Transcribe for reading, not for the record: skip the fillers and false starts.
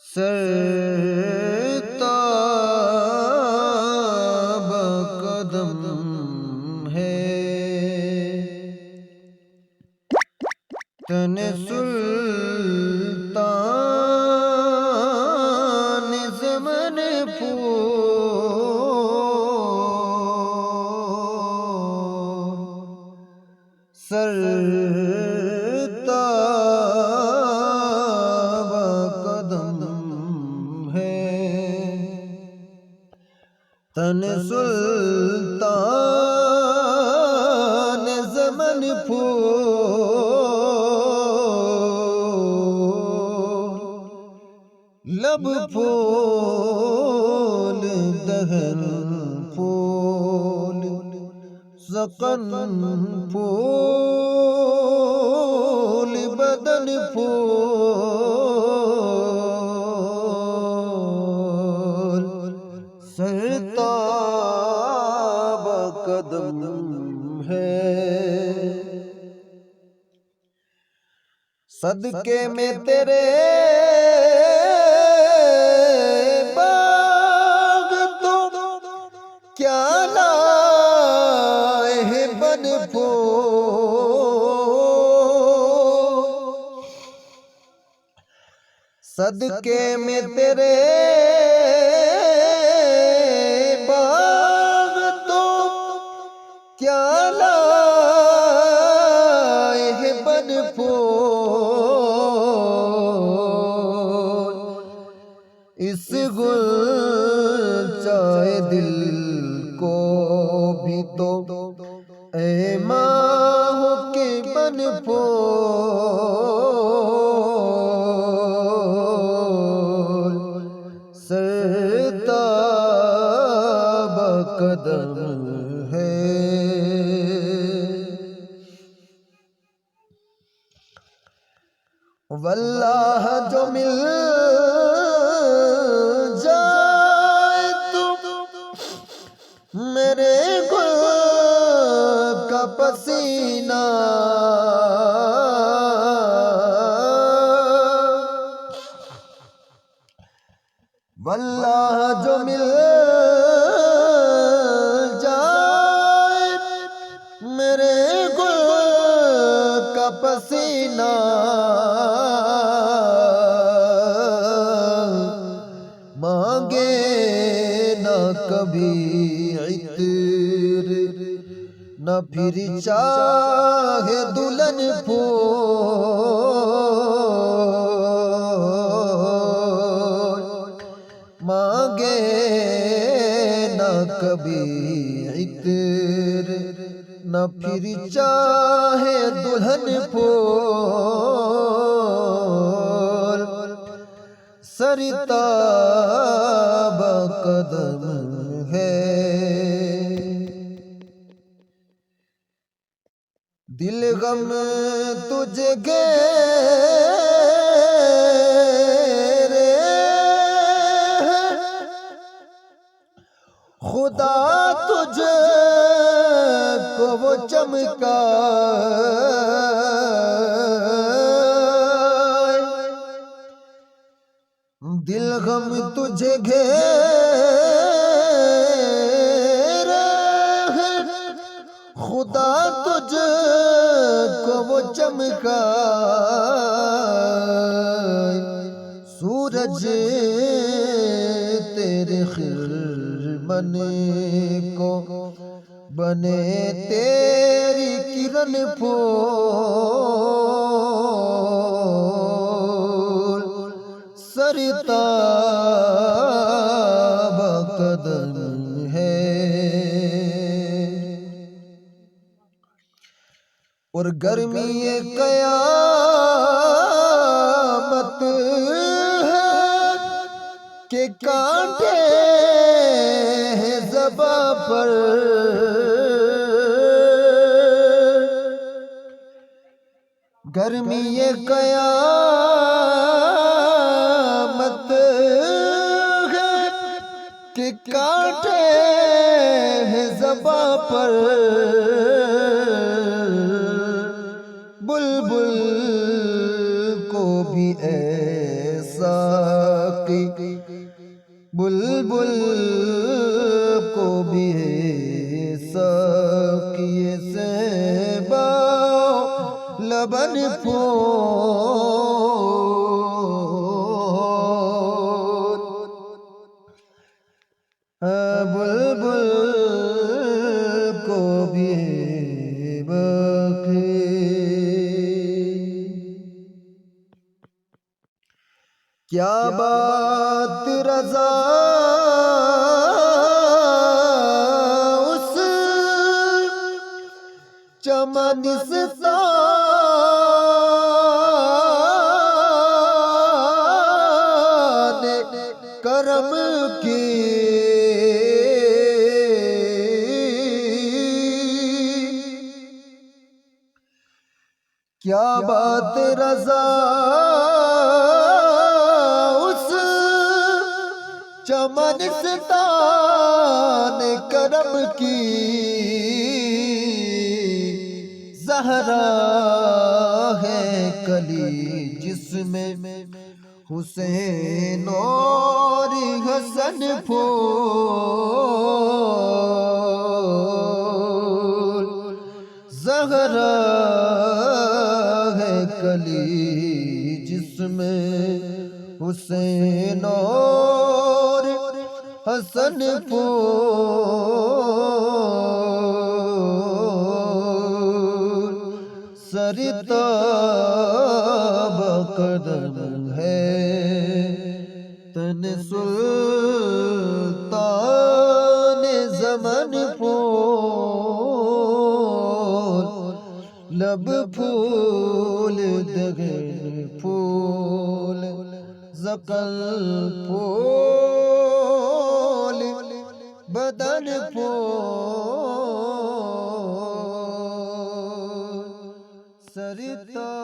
سرتاب قدم ہے تن سلطان زمن سرتاب قدم ہے تن سلطان زمن لب پھول دہن پھول ذقن پھول بدن پھول سرتاب قدم ہے صدقے میں تیرے باغ تو کیا لائے ہیں بن پھول صدقے میں تیرے باغ تو کیا لائے ہیں بن پھول اس غنچۂ دل کو بھی تو اے ماہ کے بن پھول سرتاب قدم ہے واللہ جو مل جائے تو میرے گل کا پسینہ واللہ جو مل جائے میرے گل کا پسینہ مانگے نہ کبھی عطر نہ پھر چاہے دلہن پھول مانگے نہ کبھی عطر نہ پھر چاہے دلہن پھول سرتاب قدم ہے دل غم تجھے گھیرے خدا تجھے کو وہ چمکائے دل غم تجھے گھیرے خدا تجھے کو وہ چمکائے سورج تیرے خرمن کو بنے تیری کرن پھول سرتاب قدم ہے اور گرمی قیامت ہے کہ کانٹے ہیں زباں پر گرمی قیامت ہے کہ کانٹے ہیں زباں پر بلبل کو بھی ایسا ساقی بلبل کو بھی ہے ساقی صہبا لبن پھول بلبل کو بھی ہے باقی کیا بات رضا اس چمنستان کرم کی کیا بات رضا اس چمنستان کرم کی زہرا ہے کلی جس میں حسین اور حسن پھول زہرا ہے کلی جس میں حسین اور حسن پھول سرتاب قدم ہے تن سلطان زمن پھول لب پھول دگن پھول زقل پھول بدن پھول سرتا